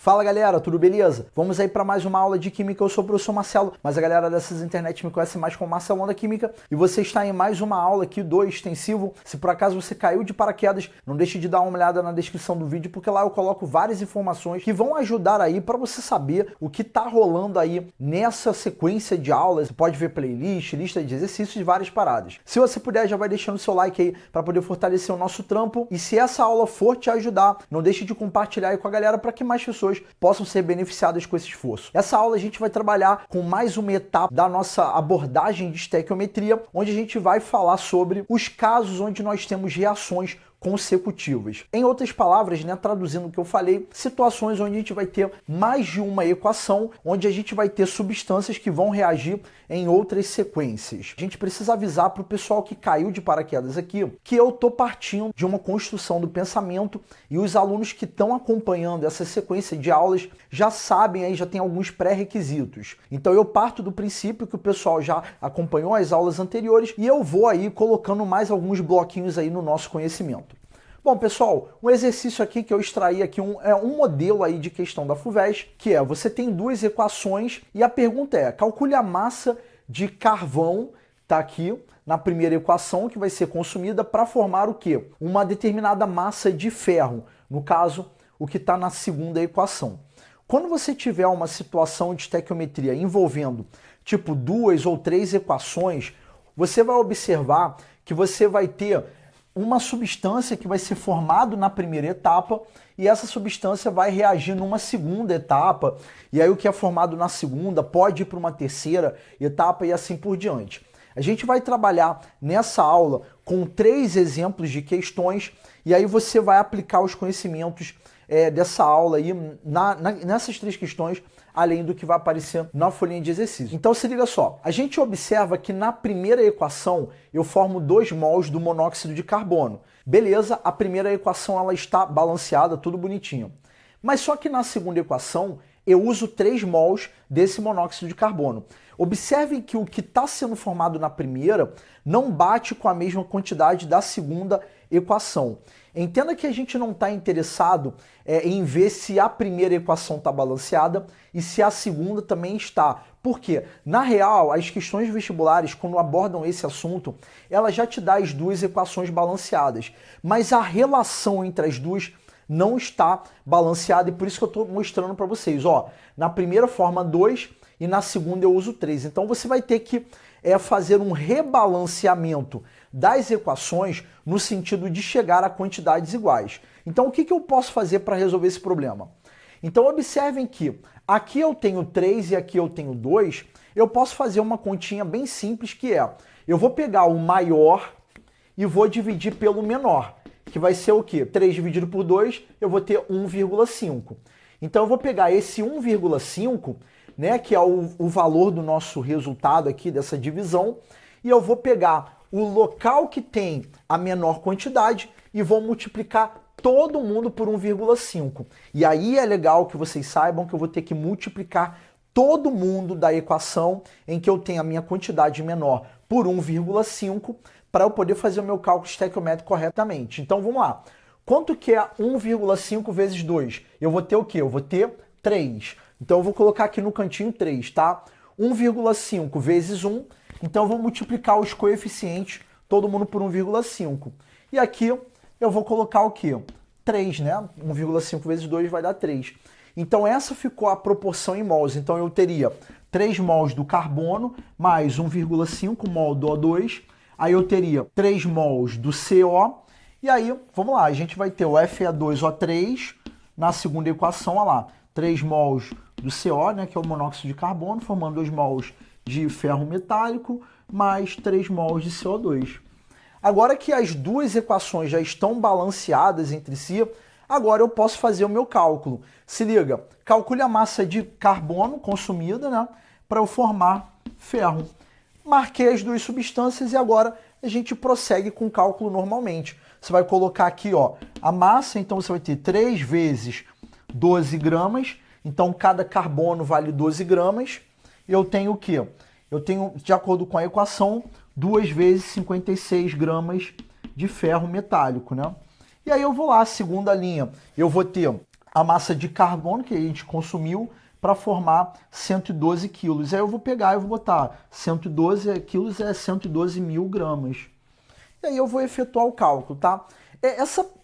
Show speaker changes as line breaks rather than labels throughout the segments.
Fala galera, tudo beleza? Vamos aí para mais uma aula de Química, eu sou o professor Marcelo, mas a galera dessas internet me conhece mais como Marcelão da Química e você está em mais uma aula aqui do extensivo. Se por acaso você caiu de paraquedas, não deixe de dar uma olhada na descrição do vídeo, porque lá eu coloco várias informações que vão ajudar aí para você saber o que tá rolando aí nessa sequência de aulas. Você pode ver playlist, lista de exercícios e várias paradas. Se você puder, já vai deixando seu like aí para poder fortalecer o nosso trampo, e se essa aula for te ajudar, não deixe de compartilhar aí com a galera para que mais pessoas possam ser beneficiadas com esse esforço. Essa aula a gente vai trabalhar com mais uma etapa da nossa abordagem de estequiometria, onde a gente vai falar sobre os casos onde nós temos reações consecutivas. Em outras palavras, né, traduzindo o que eu falei, situações onde a gente vai ter mais de uma equação, onde a gente vai ter substâncias que vão reagir em outras sequências. A gente precisa avisar para o pessoal que caiu de paraquedas aqui que eu tô partindo de uma construção do pensamento e os alunos que estão acompanhando essa sequência de aulas já sabem aí, já tem alguns pré-requisitos. Então eu parto do princípio que o pessoal já acompanhou as aulas anteriores e eu vou aí colocando mais alguns bloquinhos aí no nosso conhecimento. Bom, pessoal, um exercício aqui que eu extraí aqui é um modelo aí de questão da FUVEST, que é, você tem duas equações e a pergunta é, calcule a massa de carvão, tá aqui na primeira equação, que vai ser consumida para formar o quê? Uma determinada massa de ferro, no caso, o que está na segunda equação. Quando você tiver uma situação de estequiometria envolvendo, tipo, duas ou três equações, você vai observar que você vai ter uma substância que vai ser formada na primeira etapa e essa substância vai reagir numa segunda etapa, e aí o que é formado na segunda pode ir para uma terceira etapa e assim por diante. A gente vai trabalhar nessa aula com 3 exemplos de questões e aí você vai aplicar os conhecimentos dessa aula aí nessas 3 questões, além do que vai aparecer na folhinha de exercício. Então se liga só, a gente observa que na primeira equação eu formo 2 mols do monóxido de carbono. Beleza, a primeira equação ela está balanceada, tudo bonitinho. Mas só que na segunda equação eu uso 3 mols desse monóxido de carbono. Observem que o que está sendo formado na primeira não bate com a mesma quantidade da segunda equação. Entenda que a gente não está interessado em ver se a primeira equação está balanceada e se a segunda também está. Por quê? Na real, as questões vestibulares, quando abordam esse assunto, ela já te dá as 2 equações balanceadas, mas a relação entre as duas não está balanceada, e por isso que eu estou mostrando para vocês. Ó, na primeira forma 2 e na segunda eu uso 3. Então você vai ter que fazer um rebalanceamento das equações no sentido de chegar a quantidades iguais. Então o que eu posso fazer para resolver esse problema? Então observem que aqui eu tenho 3 e aqui eu tenho 2, eu posso fazer uma continha bem simples, que é, eu vou pegar o maior e vou dividir pelo menor, que vai ser o quê? 3 dividido por 2, eu vou ter 1,5. Então eu vou pegar esse 1,5, né, que é o valor do nosso resultado aqui dessa divisão, e eu vou pegar o local que tem a menor quantidade e vou multiplicar todo mundo por 1,5. E aí é legal que vocês saibam que eu vou ter que multiplicar todo mundo da equação em que eu tenho a minha quantidade menor por 1,5 para eu poder fazer o meu cálculo estequiométrico corretamente. Então vamos lá. Quanto que é 1,5 vezes 2? Eu vou ter o quê? Eu vou ter 3. Então eu vou colocar aqui no cantinho 3, tá? 1,5 vezes 1. Então eu vou multiplicar os coeficientes, todo mundo por 1,5. E aqui eu vou colocar o quê? 3, né? 1,5 vezes 2 vai dar 3. Então essa ficou a proporção em mols. Então eu teria 3 mols do carbono mais 1,5 mol do O2. Aí eu teria 3 mols do CO. E aí, vamos lá, a gente vai ter o Fe2O3 na segunda equação, olha lá. 3 mols do CO, né, que é o monóxido de carbono, formando 2 mols de ferro metálico, mais 3 mols de CO2. Agora que as 2 equações já estão balanceadas entre si, agora eu posso fazer o meu cálculo. Se liga, calcule a massa de carbono consumida, né, para eu formar ferro. Marquei as 2 substâncias e agora a gente prossegue com o cálculo normalmente. Você vai colocar aqui, ó, a massa, então você vai ter 3 vezes 12 gramas, então cada carbono vale 12 gramas. Eu tenho o quê? Eu tenho, de acordo com a equação, 2 vezes 56 gramas de ferro metálico, né? E aí eu vou lá, segunda linha, eu vou ter a massa de carbono que a gente consumiu para formar 112 quilos. Aí eu vou pegar e vou botar 112 quilos é 112 mil gramas. E aí eu vou efetuar o cálculo, tá?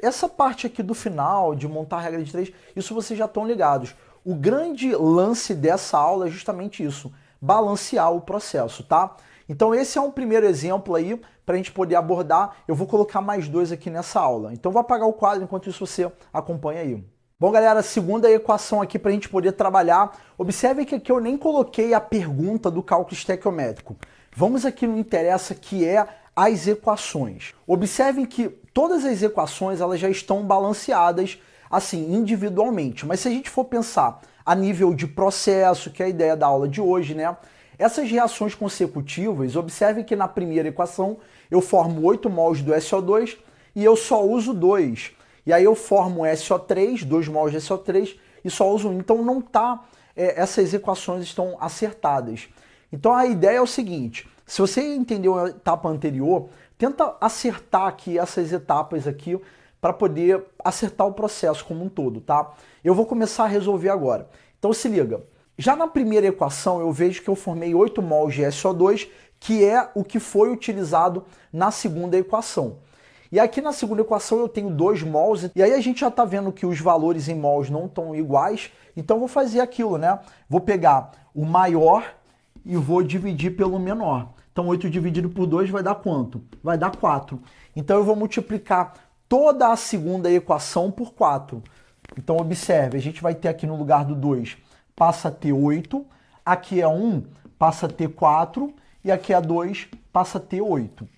Essa parte aqui do final, de montar a regra de 3, isso vocês já estão ligados. O grande lance dessa aula é justamente isso, balancear o processo, tá? Então esse é um primeiro exemplo aí para a gente poder abordar. Eu vou colocar mais 2 aqui nessa aula. Então vou apagar o quadro, enquanto isso você acompanha aí. Bom, galera, segunda equação aqui para a gente poder trabalhar. Observe que aqui eu nem coloquei a pergunta do cálculo estequiométrico. Vamos aqui no que interessa, que é as equações. Observem que todas as equações elas já estão balanceadas assim individualmente, mas se a gente for pensar a nível de processo, que é a ideia da aula de hoje, né? Essas reações consecutivas, observem que na primeira equação eu formo 8 mols do SO2 e eu só uso 2. E aí eu formo SO3, 2 mols de SO3 e só uso 1. Então não tá, essas equações estão acertadas. Então a ideia é o seguinte, se você entendeu a etapa anterior, tenta acertar aqui essas etapas aqui para poder acertar o processo como um todo, tá? Eu vou começar a resolver agora. Então se liga, já na primeira equação eu vejo que eu formei 8 mols de SO2, que é o que foi utilizado na segunda equação. E aqui na segunda equação eu tenho 2 mols, e aí a gente já está vendo que os valores em mols não estão iguais, então eu vou fazer aquilo, né? Vou pegar o maior e vou dividir pelo menor. Então 8 dividido por 2 vai dar quanto? Vai dar 4. Então eu vou multiplicar toda a segunda equação por 4. Então observe, a gente vai ter aqui no lugar do 2, passa a ter 8, aqui é 1, passa a ter 4, e aqui é 2, passa a ter 8.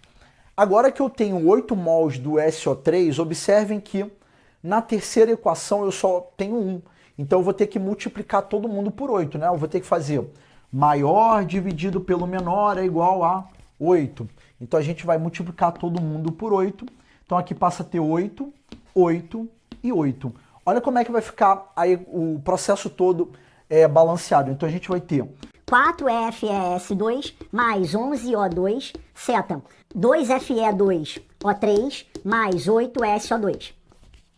Agora que eu tenho 8 mols do SO3, observem que na terceira equação eu só tenho 1. Então eu vou ter que multiplicar todo mundo por 8, né? Eu vou ter que fazer maior dividido pelo menor é igual a 8. Então a gente vai multiplicar todo mundo por 8. Então aqui passa a ter 8, 8 e 8. Olha como é que vai ficar aí o processo todo balanceado. Então a gente vai ter
4FeS2 mais 11O2, seta 2Fe2O3 mais 8SO2.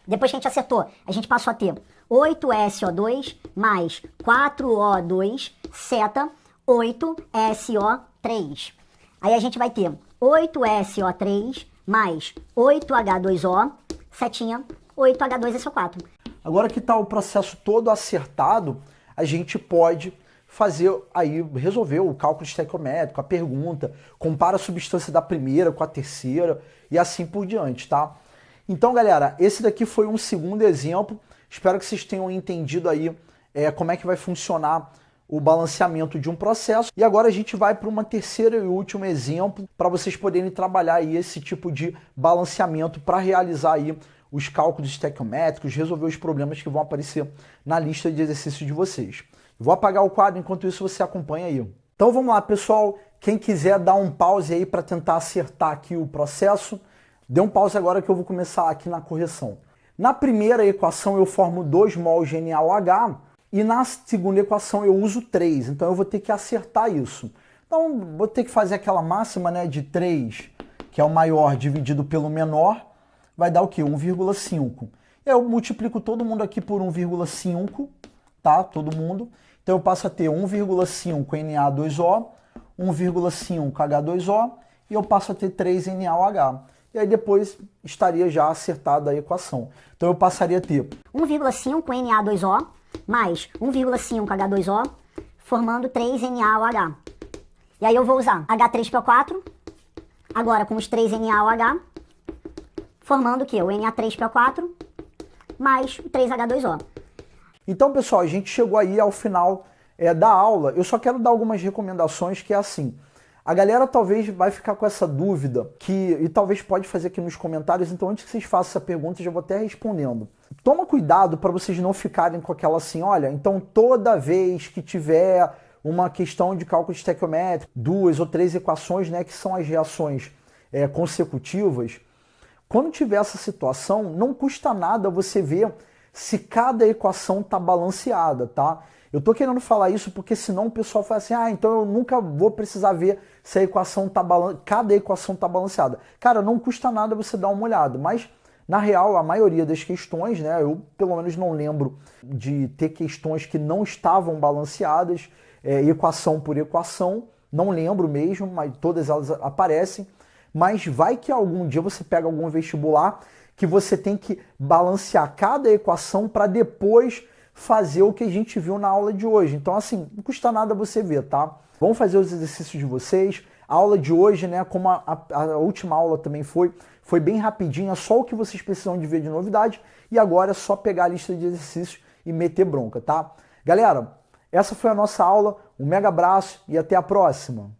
Depois que a gente acertou, a gente passou a ter 8SO2 mais 4O2, seta 8SO3. Aí a gente vai ter 8SO3 mais 8H2O, setinha 8H2SO4.
Agora que está o processo todo acertado, a gente pode fazer aí, resolver o cálculo estequiométrico, a pergunta, compara a substância da primeira com a terceira e assim por diante, tá? Então, galera, esse daqui foi um segundo exemplo. Espero que vocês tenham entendido aí como é que vai funcionar o balanceamento de um processo. E agora a gente vai para uma terceira e último exemplo para vocês poderem trabalhar aí esse tipo de balanceamento para realizar aí os cálculos estequiométricos, resolver os problemas que vão aparecer na lista de exercícios de vocês. Vou apagar o quadro, enquanto isso você acompanha aí. Então vamos lá, pessoal. Quem quiser dar um pause aí para tentar acertar aqui o processo, dê um pause agora que eu vou começar aqui na correção. Na primeira equação eu formo 2 mols de NaOH e na segunda equação eu uso 3. Então eu vou ter que acertar isso. Então vou ter que fazer aquela máxima, né, de 3, que é o maior dividido pelo menor, vai dar o quê? 1,5. Eu multiplico todo mundo aqui por 1,5, tá? Todo mundo. Então eu passo a ter 1,5 Na2O, 1,5 H2O e eu passo a ter 3 NaOH. E aí depois estaria já acertada a equação. Então eu passaria a ter
1,5 Na2O mais 1,5 H2O, formando 3 NaOH. E aí eu vou usar H3PO4, agora com os 3 NaOH, formando o quê? O Na3PO4 mais o 3H2O.
Então, pessoal, a gente chegou aí ao final da aula. Eu só quero dar algumas recomendações que é assim. A galera talvez vai ficar com essa dúvida e talvez pode fazer aqui nos comentários. Então, antes que vocês façam essa pergunta, eu já vou até respondendo. Toma cuidado para vocês não ficarem com aquela assim, olha, então toda vez que tiver uma questão de cálculo estequiométrico, 2 ou 3 equações, né, que são as reações consecutivas, quando tiver essa situação, não custa nada você ver se cada equação está balanceada, tá? Eu tô querendo falar isso porque senão o pessoal fala assim, então eu nunca vou precisar ver se a equação cada equação está balanceada. Cara, não custa nada você dar uma olhada, mas Na real, a maioria das questões, né, eu pelo menos não lembro de ter questões que não estavam balanceadas, equação por equação, não lembro mesmo, mas todas elas aparecem. Mas vai que algum dia você pega algum vestibular que você tem que balancear cada equação para depois fazer o que a gente viu na aula de hoje. Então, assim, não custa nada você ver, tá? Vamos fazer os exercícios de vocês. A aula de hoje, né, como a última aula também foi bem rapidinha, só o que vocês precisam de ver de novidade. E agora é só pegar a lista de exercícios e meter bronca, tá? Galera, essa foi a nossa aula. Um mega abraço e até a próxima.